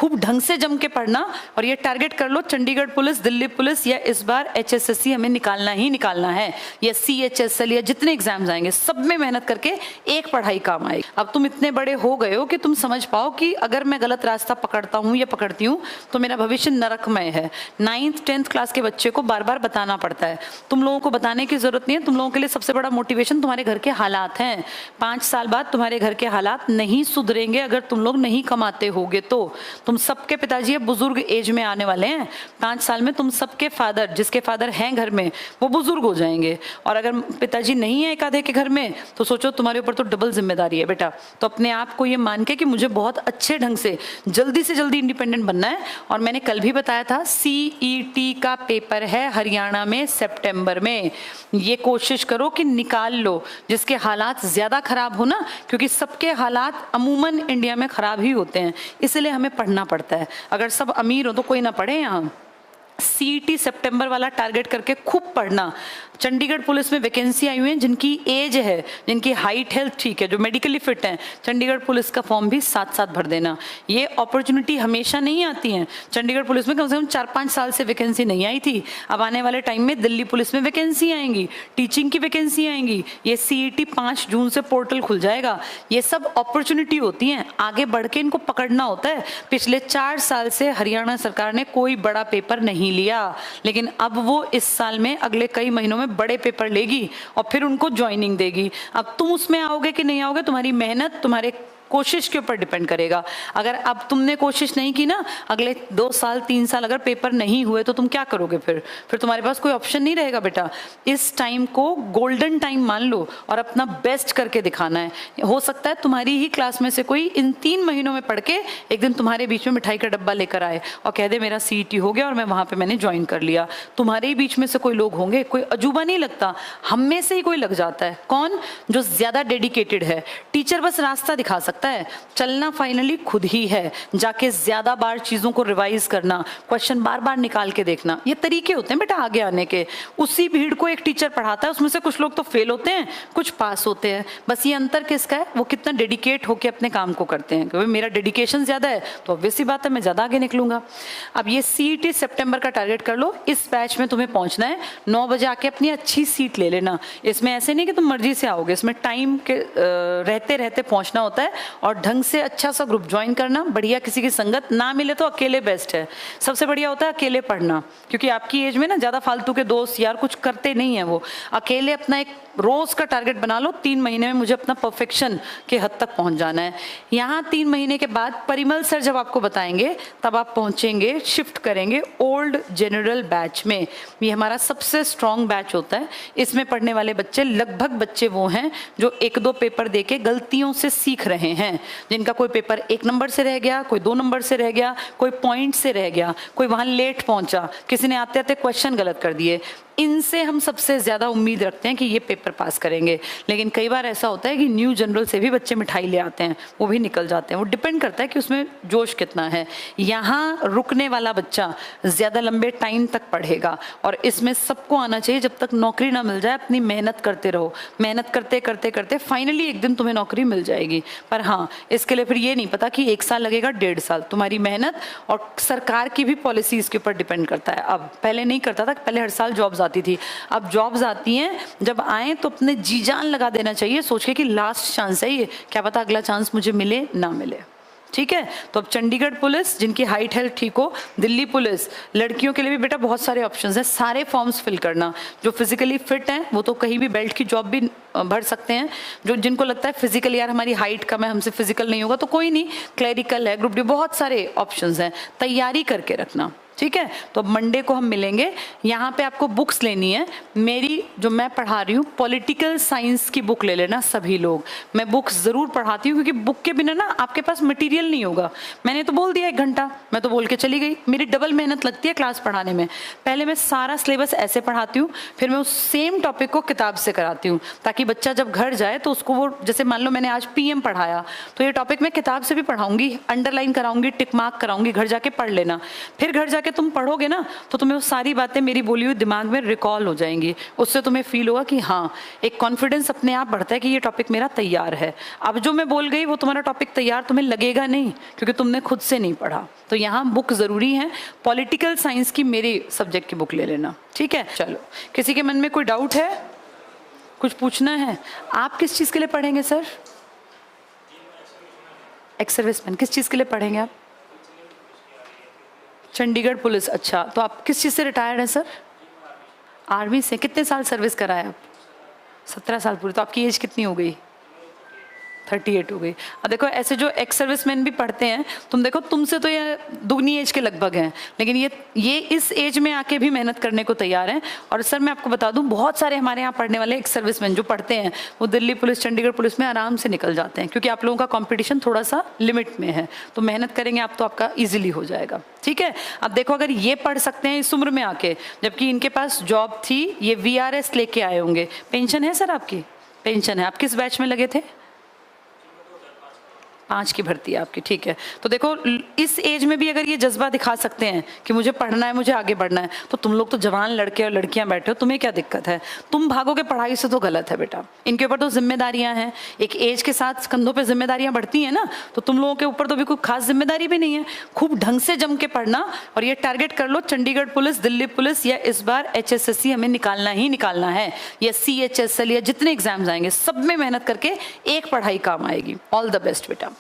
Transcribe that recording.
खूब ढंग से जम के पढ़ना और ये टारगेट कर लो, चंडीगढ़ पुलिस, दिल्ली पुलिस या इस बार HSSC हमें निकालना ही निकालना है, या CHSL या जितने एग्जाम्स आएंगे सब में मेहनत करके एक पढ़ाई काम आएगी। अब तुम इतने बड़े हो गए हो कि तुम समझ पाओ कि अगर मैं गलत रास्ता पकड़ता हूँ या पकड़ती हूँ तो मेरा भविष्य नरकमय है। 9th 10th क्लास के बच्चे को बार बार बताना पड़ता है, तुम लोगों को बताने की जरूरत नहीं है। तुम लोगों के लिए सबसे बड़ा मोटिवेशन तुम्हारे घर के हालात हैं। 5 साल बाद तुम्हारे घर के हालात नहीं सुधरेंगे अगर तुम लोग नहीं कमाते होगे तो। तुम सबके पिताजी अब बुजुर्ग एज में आने वाले हैं, 5 साल में तुम सबके फादर, जिसके फादर हैं घर में, वो बुजुर्ग हो जाएंगे। और अगर पिताजी नहीं है एक आधे के घर में तो सोचो तुम्हारे ऊपर तो डबल जिम्मेदारी है बेटा। तो अपने आप को ये मान के कि मुझे बहुत अच्छे ढंग से जल्दी इंडिपेंडेंट बनना है। और मैंने कल भी बताया था CET का पेपर है हरियाणा में सितंबर में, ये कोशिश करो कि निकाल लो जिसके हालात ज्यादा खराब हो ना, क्योंकि सबके हालात अमूमन इंडिया में खराब ही होते हैं, इसलिए हमें पढ़ना पड़ता है। अगर सब अमीर हो तो कोई ना पढ़े यहाँ। CET सितंबर वाला टारगेट करके खूब पढ़ना। चंडीगढ़ पुलिस में वैकेंसी आई हुई है, जिनकी एज है, जिनकी हाइट हेल्थ ठीक है, जो मेडिकली फिट हैं, चंडीगढ़ पुलिस का फॉर्म भी साथ साथ भर देना। ये अपॉर्चुनिटी हमेशा नहीं आती है। चंडीगढ़ पुलिस में कम से कम 4-5 साल से वैकेंसी नहीं आई थी, अब आने वाले टाइम में दिल्ली पुलिस में वैकेंसी आएंगी, टीचिंग की वैकेंसी आएंगी। ये CET 5 जून से पोर्टल खुल जाएगा। ये सब अपॉर्चुनिटी होती हैं, आगे बढ़ के इनको पकड़ना होता है। पिछले 4 साल से हरियाणा सरकार ने कोई बड़ा पेपर नहीं लिया, लेकिन अब वो इस साल में अगले कई महीनों में बड़े पेपर लेगी और फिर उनको ज्वाइनिंग देगी। अब तुम उसमें आओगे कि नहीं आओगे, तुम्हारी मेहनत, तुम्हारे कोशिश के ऊपर डिपेंड करेगा। अगर अब तुमने कोशिश नहीं की ना, अगले 2 साल 3 साल अगर पेपर नहीं हुए तो तुम क्या करोगे? फिर तुम्हारे पास कोई ऑप्शन नहीं रहेगा बेटा। इस टाइम को गोल्डन टाइम मान लो और अपना बेस्ट करके दिखाना है। हो सकता है तुम्हारी ही क्लास में से कोई इन 3 महीनों में पढ़ के एक दिन तुम्हारे बीच में मिठाई का डब्बा लेकर आए और कह दे मेरा CET हो गया और मैं वहां पे मैंने ज्वाइन कर लिया। तुम्हारे ही बीच में से कोई लोग होंगे, कोई अजूबा नहीं लगता, हम में से ही कोई लग जाता है। कौन? जो ज्यादा डेडिकेटेड है। टीचर बस रास्ता दिखा सकता है, चलना फाइनली खुद ही है। जाके ज्यादा बार चीजों को रिवाइज करना, क्वेश्चन बार बार निकाल के देखना, ये तरीके होते हैं बेटा आगे आने के। उसी भीड़ को एक टीचर पढ़ाता है, उसमें से कुछ लोग तो फेल होते हैं, कुछ पास होते हैं। बस ये अंतर किसका है? वो कितना डेडिकेट होकर अपने काम को करते हैं। क्योंकि मेरा डेडिकेशन ज्यादा है तो ऑब्वियस सी बात है मैं ज्यादा आगे निकलूंगा। अब ये CET सितंबर का टारगेट कर लो, इस बैच में तुम्हें पहुंचना है। 9 बजे आके अपनी अच्छी सीट ले लेना। इसमें ऐसे नहीं कि तुम मर्जी से आओगे, इसमें टाइम के रहते रहते पहुंचना होता है और ढंग से अच्छा सा ग्रुप ज्वाइन करना। बढ़िया किसी की संगत ना मिले तो अकेले बेस्ट है। सबसे बढ़िया होता है अकेले पढ़ना, क्योंकि आपकी एज में ना ज्यादा फालतू के दोस्त यार कुछ करते नहीं है। वो अकेले अपना एक रोज का टारगेट बना लो, 3 महीने में मुझे अपना परफेक्शन के हद तक पहुंच जाना है। यहाँ 3 महीने के बाद परिमल सर जब आपको बताएंगे तब आप पहुंचेंगे, शिफ्ट करेंगे ओल्ड जनरल बैच में। ये हमारा सबसे स्ट्रॉन्ग बैच होता है। इसमें पढ़ने वाले बच्चे लगभग बच्चे वो हैं जो 1-2 पेपर देके गलतियों से सीख रहे हैं, जिनका कोई पेपर 1 नंबर से रह गया, कोई 2 नंबर से रह गया, कोई पॉइंट से रह गया, कोई वहां लेट पहुंचा, किसी ने आते आते क्वेश्चन गलत कर दिए। इनसे हम सबसे ज्यादा उम्मीद रखते हैं कि ये पेपर पास करेंगे। लेकिन कई बार ऐसा होता है कि न्यू जनरल से भी बच्चे मिठाई ले आते हैं, वो भी निकल जाते हैं। वो डिपेंड करता है कि उसमें जोश कितना है। यहाँ रुकने वाला बच्चा ज्यादा लंबे टाइम तक पढ़ेगा और इसमें सबको आना चाहिए। जब तक नौकरी ना मिल जाए अपनी मेहनत करते रहो, मेहनत करते करते करते फाइनली एक दिन तुम्हें नौकरी मिल जाएगी। पर हाँ, इसके लिए फिर ये नहीं पता कि 1 साल लगेगा 1.5 साल। तुम्हारी मेहनत और सरकार की भी पॉलिसीज के ऊपर डिपेंड करता है। अब पहले नहीं करता था, पहले हर साल जॉब्स आती थी। अब जॉब्स आती हैं, जब आए तो अपने जी जान लगा देना चाहिए, सोच के कि लास्ट चांस है ये, क्या पता अगला चांस मुझे मिले ना मिले। ठीक है, तो अब चंडीगढ़ पुलिस जिनकी हाइट हेल्थ ठीक हो, दिल्ली पुलिस, लड़कियों के लिए भी बेटा बहुत सारे ऑप्शंस हैं। सारे फॉर्म्स फिल करना। जो फिजिकली फिट हैं वो तो कहीं भी बेल्ट की जॉब भी भर सकते हैं। जो जिनको लगता है फिजिकल यार हमारी हाइट कम है, हमसे फिजिकल नहीं होगा, तो कोई नहीं, क्लरिकल है, ग्रुप डी, बहुत सारे ऑप्शंस हैं। तैयारी करके रखना। ठीक है, तो मंडे को हम मिलेंगे। यहाँ पे आपको बुक्स लेनी है मेरी, जो मैं पढ़ा रही हूँ पॉलिटिकल साइंस की बुक ले लेना सभी लोग। मैं बुक्स जरूर पढ़ाती हूँ क्योंकि बुक के बिना ना आपके पास मटेरियल नहीं होगा। मैंने तो बोल दिया 1 घंटा, मैं तो बोल के चली गई। मेरी डबल मेहनत लगती है क्लास पढ़ाने में। पहले मैं सारा सिलेबस ऐसे पढ़ाती हूँ, फिर मैं उस सेम टॉपिक को किताब से कराती हूँ, ताकि बच्चा जब घर जाए तो उसको वो, जैसे मान लो मैंने आज PM पढ़ाया तो ये टॉपिक मैं किताब से भी पढ़ाऊंगी, अंडरलाइन कराऊंगी, टिक मार्क कराऊंगी, घर जाके पढ़ लेना। फिर घर जाके जाके तुम पढ़ोगे ना तो तुम्हें वो सारी बातें मेरी बोली हुई दिमाग में रिकॉल हो जाएंगी, उससे तुम्हें फील होगा कि हाँ, एक कॉन्फिडेंस अपने आप बढ़ता है कि ये टॉपिक मेरा तैयार है। अब जो मैं बोल गई वो तुम्हारा टॉपिक तैयार तुम्हें लगेगा नहीं, क्योंकि तुमने खुद से नहीं पढ़ा। तो यहाँ बुक ज़रूरी है। पॉलिटिकल साइंस की मेरी सब्जेक्ट की बुक ले लेना, ठीक है। चलो, किसी के मन में कोई डाउट है, कुछ पूछना है? आप किस चीज़ के लिए पढ़ेंगे सर? Ex serviceman. किस चीज़ के लिए पढ़ेंगे आप? चंडीगढ़ पुलिस। अच्छा, तो आप किस चीज़ से रिटायर्ड हैं सर? आर्मी से। कितने साल सर्विस करा है आप? 17 साल पूरी। तो आपकी एज कितनी हो गई? 38 हो गई। अब देखो, ऐसे जो एक्स सर्विसमैन भी पढ़ते हैं, तुम देखो तुमसे तो ये दुगनी एज के लगभग हैं, लेकिन ये इस एज में आके भी मेहनत करने को तैयार हैं। और सर मैं आपको बता दूं, बहुत सारे हमारे यहाँ पढ़ने वाले एक्स सर्विसमैन जो पढ़ते हैं वो दिल्ली पुलिस, चंडीगढ़ पुलिस में आराम से निकल जाते हैं, क्योंकि आप लोगों का कॉम्पिटिशन थोड़ा सा लिमिट में है। तो मेहनत करेंगे आप तो आपका ईजिली हो जाएगा, ठीक है। अब देखो, अगर ये पढ़ सकते हैं इस उम्र में आके, जबकि इनके पास जॉब थी, ये VRS लेके आए होंगे। पेंशन है सर आपकी? पेंशन है। आप किस बैच में लगे थे? 5 की भर्ती है आपकी, ठीक है। तो देखो, इस एज में भी अगर ये जज्बा दिखा सकते हैं कि मुझे पढ़ना है, मुझे आगे बढ़ना है, तो तुम लोग तो जवान लड़के और लड़कियां बैठे हो, तुम्हें क्या दिक्कत है? तुम भागोगे पढ़ाई से तो गलत है बेटा। इनके ऊपर तो जिम्मेदारियां हैं, एक एज के साथ कंधों पे जिम्मेदारियां बढ़ती हैं ना, तो तुम लोगों के ऊपर तो भी कोई खास जिम्मेदारी भी नहीं है। खूब ढंग से जम के पढ़ना, और ये टारगेट कर लो, चंडीगढ़ पुलिस, दिल्ली पुलिस, या इस बार HSSC हमें निकालना ही निकालना है, या CHSL, या जितने एग्जाम्स आएंगे सब में मेहनत करके एक पढ़ाई काम आएगी। ऑल द बेस्ट बेटा।